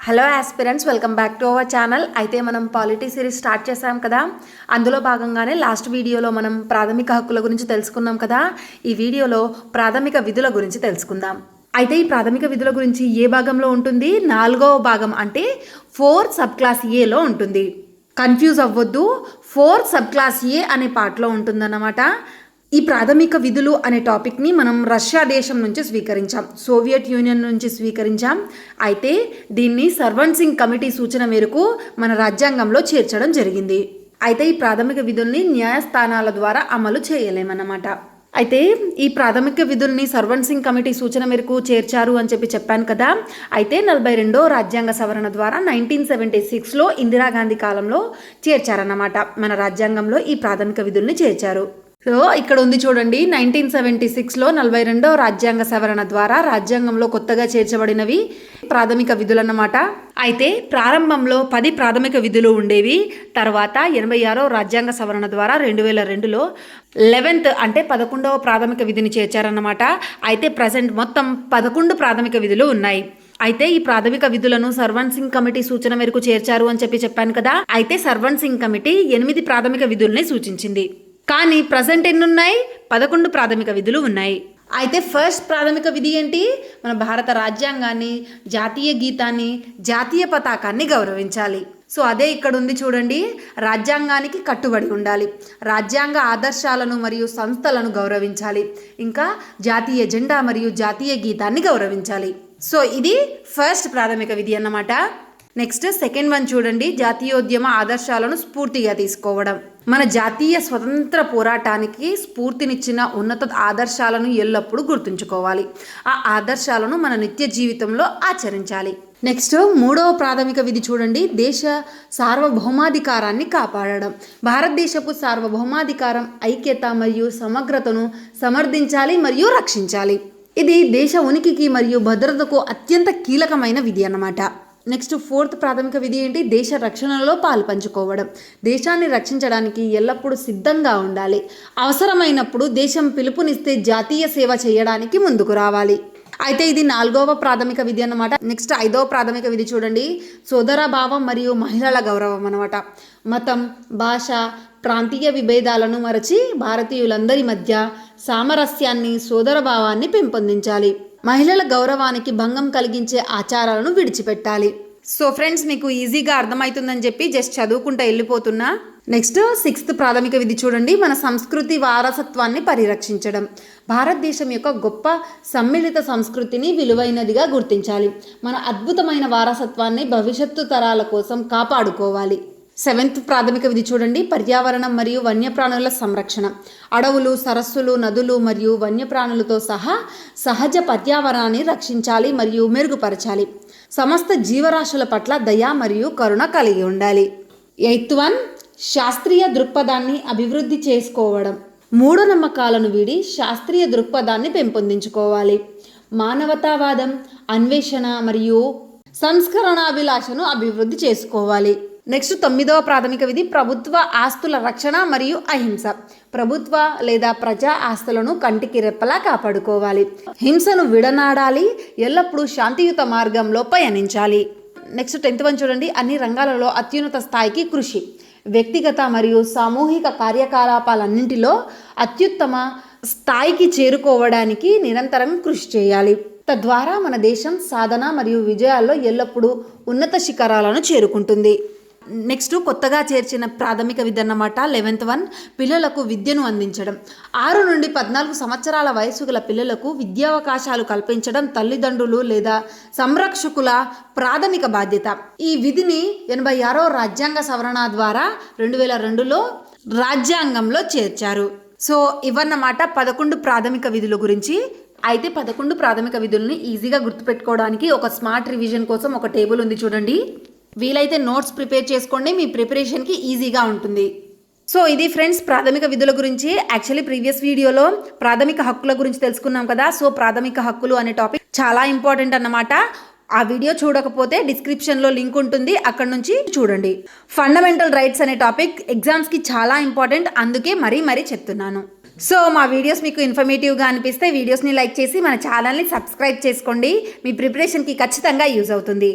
Hello aspirants, welcome back to our channel. అయితే మనం polity series start చేసాం కదా. అందులో భాగంగానే లాస్ట్ వీడియోలో మనం ప్రాథమిక హక్కుల గురించి తెలుసుకున్నాం కదా. ఈ వీడియోలో ప్రాథమిక విధుల గురించి తెలుసుకుందాం. అయితే ఈ ప్రాథమిక విధుల గురించి ఏ భాగంలో ఉంటుంది? 4వ భాగం అంటే 4 సబ్ క్లాస్ ఏలో ఉంటుంది. కన్ఫ్యూజ్ అవ్వద్దు, 4 సబ్ క్లాస్ ఏ అనే పార్ట్లో ఉంటుందన్నమాట. ఈ ప్రాథమిక విధులు అనే టాపిక్ని మనం రష్యా దేశం నుంచి స్వీకరించాం, సోవియట్ యూనియన్ నుంచి స్వీకరించాం. అయితే దీన్ని సర్వన్ సింగ్ కమిటీ సూచన మేరకు మన రాజ్యాంగంలో చేర్చడం జరిగింది. అయితే ఈ ప్రాథమిక విధుల్ని న్యాయస్థానాల ద్వారా అమలు చేయలేమన్నమాట. అయితే ఈ ప్రాథమిక విధుల్ని సర్వన్ సింగ్ కమిటీ సూచన మేరకు చేర్చారు అని చెప్పాను కదా. అయితే 42వ రాజ్యాంగ సవరణ ద్వారా 1976లో ఇందిరాగాంధీ కాలంలో చేర్చారన్నమాట. మన రాజ్యాంగంలో ఈ ప్రాథమిక విధుల్ని చేర్చారు. సో ఇక్కడ ఉంది చూడండి, 1976లో 42వ రాజ్యాంగ సవరణ ద్వారా రాజ్యాంగంలో కొత్తగా చేర్చబడినవి ప్రాథమిక విధులు అన్నమాట. అయితే ప్రారంభంలో 10 ప్రాథమిక విధులు ఉండేవి. తర్వాత 86వ రాజ్యాంగ సవరణ ద్వారా 2002లో 11th అంటే 11వ ప్రాథమిక విధిని చేర్చారన్నమాట. అయితే ప్రజెంట్ మొత్తం 11 ప్రాథమిక విధులు ఉన్నాయి. అయితే ఈ ప్రాథమిక విధులను సర్వన్ సింగ్ కమిటీ సూచన మేరకు చేర్చారు అని చెప్పాను కదా. అయితే సర్వన్ సింగ్ కమిటీ 8 ప్రాథమిక విధుల్ని సూచించింది. కానీ ప్రజెంట్ ఎన్ని ఉన్నాయి? 11 ప్రాథమిక విధులు ఉన్నాయి. అయితే ఫస్ట్ ప్రాథమిక విధి ఏంటి? మన భారత రాజ్యాంగాన్ని, జాతీయ గీతాన్ని, జాతీయ పతాకాన్ని గౌరవించాలి. సో అదే ఇక్కడ ఉంది చూడండి, రాజ్యాంగానికి కట్టుబడి ఉండాలి, రాజ్యాంగ ఆదర్శాలను మరియు సంస్థలను గౌరవించాలి, ఇంకా జాతీయ జెండా మరియు జాతీయ గీతాన్ని గౌరవించాలి. సో ఇది ఫస్ట్ ప్రాథమిక విధి అన్నమాట. నెక్స్ట్ సెకండ్ వన్ చూడండి, జాతీయోద్యమ ఆదర్శాలను స్ఫూర్తిగా తీసుకోవడం. మన జాతీయ స్వతంత్ర పోరాటానికి స్ఫూర్తినిచ్చిన ఉన్నత ఆదర్శాలను ఎల్లప్పుడూ గుర్తుంచుకోవాలి. ఆ ఆదర్శాలను మన నిత్య జీవితంలో ఆచరించాలి. నెక్స్ట్ 3వ ప్రాథమిక విధి చూడండి, దేశ సార్వభౌమాధికారాన్ని కాపాడడం. భారతదేశపు సార్వభౌమాధికారం, ఐక్యత మరియు సమగ్రతను సమర్థించాలి మరియు రక్షించాలి. ఇది దేశ ఉనికికి మరియు భద్రతకు అత్యంత కీలకమైన విధి అన్నమాట. నెక్స్ట్ 4th ప్రాథమిక విధి ఏంటి? దేశ రక్షణలో పాలు పంచుకోవడం. దేశాన్ని రక్షించడానికి ఎల్లప్పుడూ సిద్ధంగా ఉండాలి. అవసరమైనప్పుడు దేశం పిలుపునిస్తే జాతీయ సేవ చేయడానికి ముందుకు రావాలి. అయితే ఇది 4వ ప్రాథమిక విధి అన్నమాట. నెక్స్ట్ 5వ ప్రాథమిక విధి చూడండి, సోదరభావం మరియు మహిళల గౌరవం అన్నమాట. మతం, భాష, ప్రాంతీయ విభేదాలను మరచి భారతీయులందరి మధ్య సామరస్యాన్ని, సోదరభావాన్ని పెంపొందించాలి. మహిళల గౌరవానికి భంగం కలిగించే ఆచారాలను విడిచిపెట్టాలి. సో ఫ్రెండ్స్, మీకు ఈజీగా అర్థమవుతుందని చెప్పి జస్ట్ చదువుకుంటూ వెళ్ళిపోతున్నా. నెక్స్ట్ 6th ప్రాథమిక విధి చూడండి, మన సంస్కృతి వారసత్వాన్ని పరిరక్షించడం. భారతదేశం యొక్క గొప్ప సమ్మిళిత సంస్కృతిని విలువైనదిగా గుర్తించాలి. మన అద్భుతమైన వారసత్వాన్ని భవిష్యత్తు తరాల కోసం కాపాడుకోవాలి. 7th ప్రాథమిక విధి చూడండి, పర్యావరణం మరియు వన్యప్రాణుల సంరక్షణ. అడవులు, సరస్సులు, నదులు మరియు వన్యప్రాణులతో సహా సహజ పర్యావరణాన్ని రక్షించాలి మరియు మెరుగుపరచాలి. సమస్త జీవరాశుల పట్ల దయ మరియు కరుణ కలిగి ఉండాలి. 8th వన్, శాస్త్రీయ దృక్పథాన్ని అభివృద్ధి చేసుకోవడం. మూఢనమ్మకాలను వీడి శాస్త్రీయ దృక్పథాన్ని పెంపొందించుకోవాలి. మానవతావాదం, అన్వేషణ మరియు సంస్కరణాభిలాషను అభివృద్ధి చేసుకోవాలి. నెక్స్ట్ 9వ ప్రాథమిక విధి, ప్రభుత్వ ఆస్తుల రక్షణ మరియు అహింస. ప్రభుత్వ లేదా ప్రజా ఆస్తులను కంటికి రెప్పలా కాపాడుకోవాలి. హింసను విడనాడాలి, ఎల్లప్పుడూ శాంతియుత మార్గంలో పయనించాలి. నెక్స్ట్ 10th వన్ చూడండి, అన్ని రంగాలలో అత్యున్నత స్థాయికి కృషి. వ్యక్తిగత మరియు సామూహిక కార్యకలాపాలన్నింటిలో అత్యుత్తమ స్థాయికి చేరుకోవడానికి నిరంతరం కృషి చేయాలి. తద్వారా మన దేశం సాధన మరియు విజయాల్లో ఎల్లప్పుడూ ఉన్నత శిఖరాలను చేరుకుంటుంది. నెక్స్ట్ కొత్తగా చేర్చిన ప్రాథమిక విధి అన్నమాట 11th వన్, పిల్లలకు విద్యను అందించడం. 6 నుండి 14 సంవత్సరాల వయసు గల పిల్లలకు విద్యావకాశాలు కల్పించడం తల్లిదండ్రులు లేదా సంరక్షకుల ప్రాథమిక బాధ్యత. ఈ విధిని 86వ రాజ్యాంగ సవరణ ద్వారా 2002లో రాజ్యాంగంలో చేర్చారు. సో ఇవన్నమాట 11 ప్రాథమిక విధుల గురించి. అయితే 11 ప్రాథమిక విధుల్ని ఈజీగా గుర్తుపెట్టుకోవడానికి ఒక స్మార్ట్ రివిజన్ కోసం ఒక టేబుల్ ఉంది చూడండి. వీలైతే నోట్స్ ప్రిపేర్ చేసుకోండి, మీ ప్రిపరేషన్కి ఈజీగా ఉంటుంది. సో ఇది ఫ్రెండ్స్ ప్రాథమిక విధుల గురించి. యాక్చువల్లీ ప్రీవియస్ వీడియోలో ప్రాథమిక హక్కుల గురించి తెలుసుకున్నాం కదా. సో ప్రాథమిక హక్కులు అనే టాపిక్ చాలా ఇంపార్టెంట్ అన్నమాట. ఆ వీడియో చూడకపోతే డిస్క్రిప్షన్లో లింక్ ఉంటుంది, అక్కడ నుంచి చూడండి. ఫండమెంటల్ రైట్స్ అనే టాపిక్ ఎగ్జామ్స్కి చాలా ఇంపార్టెంట్, అందుకే మరీ చెప్తున్నాను. సో మా వీడియోస్ మీకు ఇన్ఫర్మేటివ్గా అనిపిస్తే వీడియోస్ని లైక్ చేసి మన ఛానల్ని సబ్స్క్రైబ్ చేసుకోండి. మీ ప్రిపరేషన్కి ఖచ్చితంగా యూజ్ అవుతుంది.